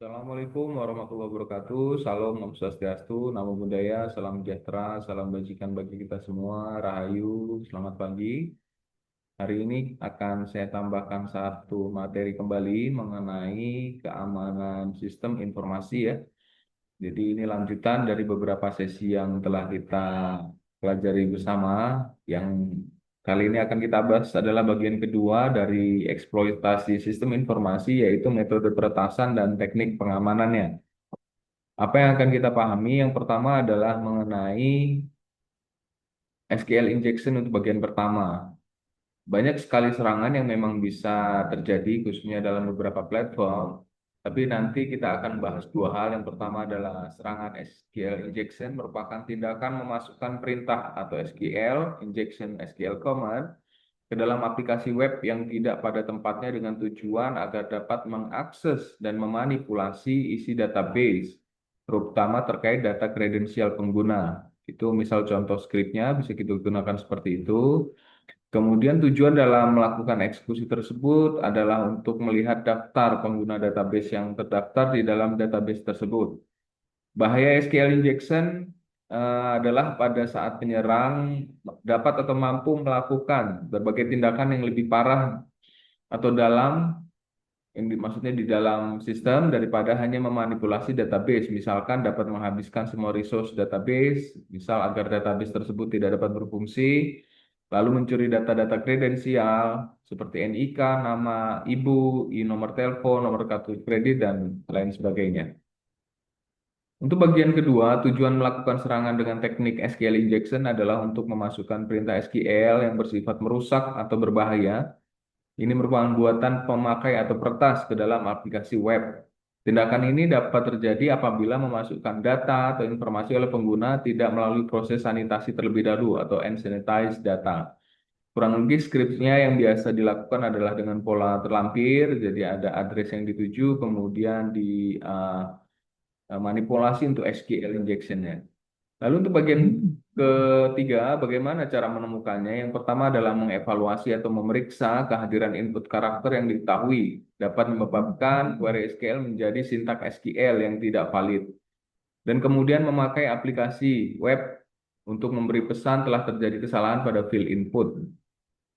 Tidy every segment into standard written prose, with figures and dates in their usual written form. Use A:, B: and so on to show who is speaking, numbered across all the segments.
A: Assalamualaikum warahmatullahi wabarakatuh. Salam, Om Swastiastu, Namo Buddhaya, salam sejahtera, salam bajikan bagi kita semua. Rahayu, selamat pagi. Hari ini akan saya tambahkan satu materi kembali mengenai keamanan sistem informasi ya. Jadi ini lanjutan dari beberapa sesi yang telah kita pelajari bersama. Yang kali ini akan kita bahas adalah bagian kedua dari eksploitasi sistem informasi, yaitu metode peretasan dan teknik pengamanannya. Apa yang akan kita pahami? Yang pertama adalah mengenai SQL injection untuk bagian pertama. Banyak sekali serangan yang memang bisa terjadi, khususnya dalam beberapa platform. Tapi nanti kita akan bahas dua hal. Yang pertama adalah serangan SQL injection merupakan tindakan memasukkan perintah atau SQL, injection SQL command, ke dalam aplikasi web yang tidak pada tempatnya dengan tujuan agar dapat mengakses dan memanipulasi isi database, terutama terkait data kredensial pengguna. Itu misal contoh skripnya bisa kita gunakan seperti itu. Kemudian tujuan dalam melakukan eksekusi tersebut adalah untuk melihat daftar pengguna database yang terdaftar di dalam database tersebut. Bahaya SQL injection adalah pada saat penyerang dapat atau mampu melakukan berbagai tindakan yang lebih parah atau dalam, maksudnya di dalam sistem daripada hanya memanipulasi database. Misalkan dapat menghabiskan semua resource database, misal agar database tersebut tidak dapat berfungsi, lalu mencuri data-data kredensial seperti NIK, nama ibu, nomor telepon, nomor kartu kredit, dan lain sebagainya. Untuk bagian kedua, tujuan melakukan serangan dengan teknik SQL injection adalah untuk memasukkan perintah SQL yang bersifat merusak atau berbahaya. Ini merupakan buatan pemakai atau peretas ke dalam aplikasi web. Tindakan ini dapat terjadi apabila memasukkan data atau informasi oleh pengguna tidak melalui proses sanitasi terlebih dahulu atau unsanitized data. Kurang lebih skripnya yang biasa dilakukan adalah dengan pola terlampir, jadi ada address yang dituju, kemudian di manipulasi untuk SQL injection-nya. Lalu untuk bagian ketiga, bagaimana cara menemukannya? Yang pertama adalah mengevaluasi atau memeriksa kehadiran input karakter yang diketahui dapat menyebabkan query SQL menjadi sintak SQL yang tidak valid. Dan kemudian memakai aplikasi web untuk memberi pesan telah terjadi kesalahan pada field input.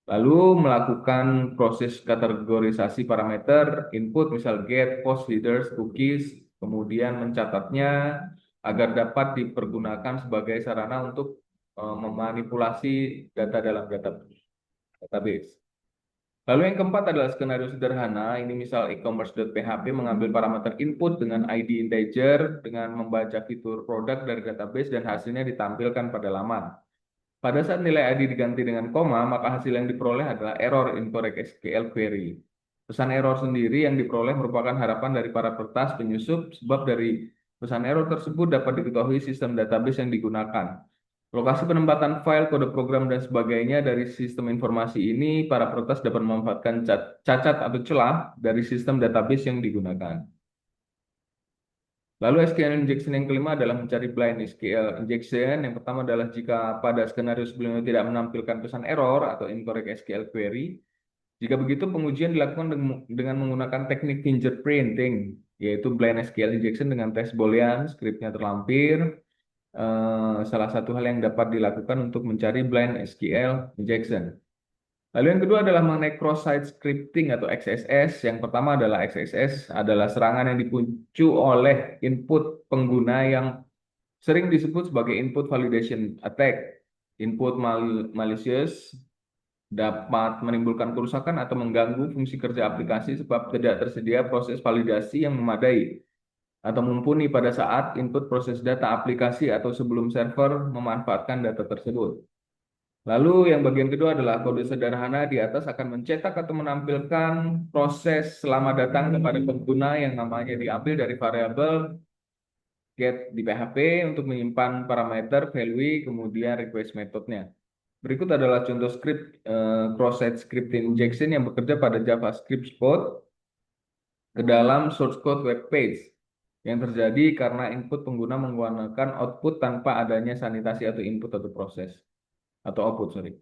A: Lalu melakukan proses kategorisasi parameter input, misal get, post, headers, cookies, kemudian mencatatnya agar dapat dipergunakan sebagai sarana untuk memanipulasi data dalam database. Lalu yang keempat adalah skenario sederhana. Ini misal e-commerce.php mengambil parameter input dengan ID integer dengan membaca fitur produk dari database dan hasilnya ditampilkan pada laman. Pada saat nilai ID diganti dengan koma, maka hasil yang diperoleh adalah error incorrect SQL query. Pesan error sendiri yang diperoleh merupakan harapan dari para peretas penyusup, sebab dari pesan error tersebut dapat diketahui sistem database yang digunakan. Lokasi penempatan file, kode program, dan sebagainya dari sistem informasi ini, para peretas dapat memanfaatkan cacat atau celah dari sistem database yang digunakan. Lalu SQL injection yang kelima adalah mencari blind SQL injection. Yang pertama adalah jika pada skenario sebelumnya tidak menampilkan pesan error atau incorrect SQL query. Jika begitu, pengujian dilakukan dengan menggunakan teknik fingerprinting, yaitu blind SQL injection dengan tes boolean, skripnya terlampir. Salah satu hal yang dapat dilakukan untuk mencari blind SQL injection. Lalu yang kedua adalah mengenai cross-site scripting atau XSS. Yang pertama adalah XSS adalah serangan yang dipicu oleh input pengguna yang sering disebut sebagai input validation attack. Input malicious dapat menimbulkan kerusakan atau mengganggu fungsi kerja aplikasi sebab tidak tersedia proses validasi yang memadai atau mumpuni pada saat input proses data aplikasi atau sebelum server memanfaatkan data tersebut. Lalu yang bagian kedua adalah kode sederhana di atas akan mencetak atau menampilkan proses selamat datang kepada pengguna yang namanya diambil dari variabel get di PHP untuk menyimpan parameter, value, kemudian request metodenya. Berikut adalah contoh script cross-site scripting injection yang bekerja pada JavaScript code ke dalam source code web page yang terjadi karena input pengguna menggunakan output tanpa adanya sanitasi atau input atau proses atau output, sorry.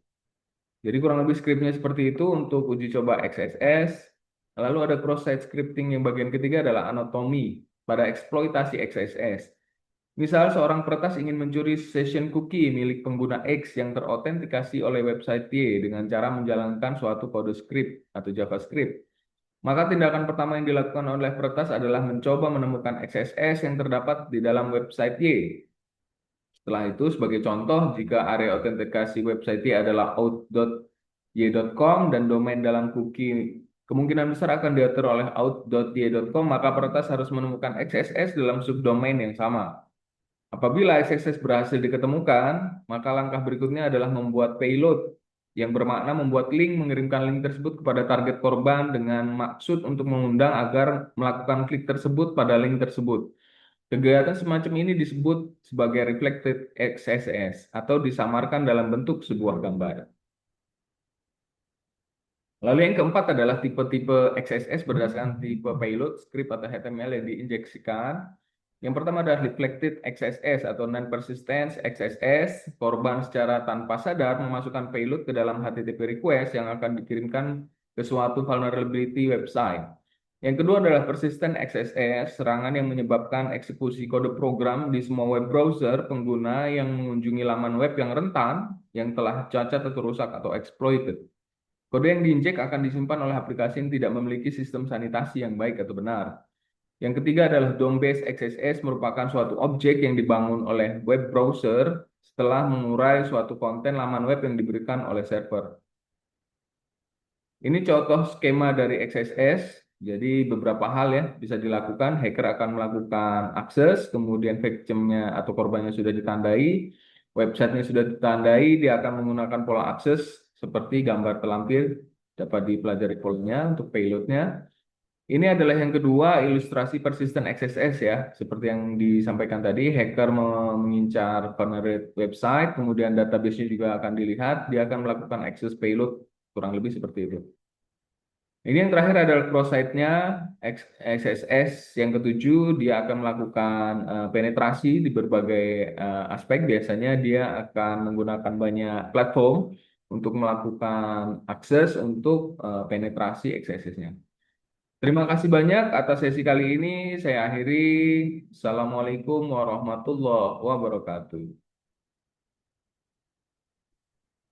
A: Jadi kurang lebih skripnya seperti itu untuk uji coba XSS. Lalu ada cross-site scripting yang bagian ketiga adalah anatomi. pada eksploitasi XSS. Misal, seorang peretas ingin mencuri session cookie milik pengguna X yang terautentikasi oleh website Y dengan cara menjalankan suatu kode script atau JavaScript. Maka tindakan pertama yang dilakukan oleh peretas adalah mencoba menemukan XSS yang terdapat di dalam website Y. Setelah itu, sebagai contoh, jika area autentikasi website Y adalah out.y.com dan domain dalam cookie kemungkinan besar akan diatur oleh out.y.com, maka peretas harus menemukan XSS dalam subdomain yang sama. Apabila XSS berhasil diketemukan, maka langkah berikutnya adalah membuat payload, yang bermakna membuat link, mengirimkan link tersebut kepada target korban dengan maksud untuk mengundang agar melakukan klik tersebut pada link tersebut. Kegiatan semacam ini disebut sebagai reflected XSS atau disamarkan dalam bentuk sebuah gambar. Lalu yang keempat adalah tipe-tipe XSS berdasarkan tipe payload, script atau HTML yang diinjeksikan. Yang pertama adalah reflected XSS atau non-persistent XSS. Korban secara tanpa sadar memasukkan payload ke dalam HTTP request yang akan dikirimkan ke suatu vulnerability website. Yang kedua adalah persistent XSS, serangan yang menyebabkan eksekusi kode program di semua web browser pengguna yang mengunjungi laman web yang rentan, yang telah cacat atau rusak atau exploited. Kode yang diinjek akan disimpan oleh aplikasi yang tidak memiliki sistem sanitasi yang baik atau benar. Yang ketiga adalah DOM-based XSS, merupakan suatu objek yang dibangun oleh web browser setelah mengurai suatu konten laman web yang diberikan oleh server. Ini contoh skema dari XSS. Jadi beberapa hal ya bisa dilakukan. Hacker akan melakukan akses, kemudian victim-nya atau korbannya sudah ditandai, websitenya sudah ditandai, dia akan menggunakan pola akses seperti gambar terlampir, dapat dipelajari polanya untuk payloadnya. Ini adalah yang kedua, ilustrasi persistent XSS ya. Seperti yang disampaikan tadi, hacker mengincar vulnerable website, kemudian database-nya juga akan dilihat, dia akan melakukan access payload, kurang lebih seperti itu. Ini yang terakhir adalah cross-site-nya, XSS. Yang ketujuh, dia akan melakukan penetrasi di berbagai aspek. Biasanya dia akan menggunakan banyak platform untuk melakukan akses untuk penetrasi XSS-nya. Terima kasih banyak atas sesi kali ini. Saya akhiri. Assalamualaikum warahmatullahi wabarakatuh.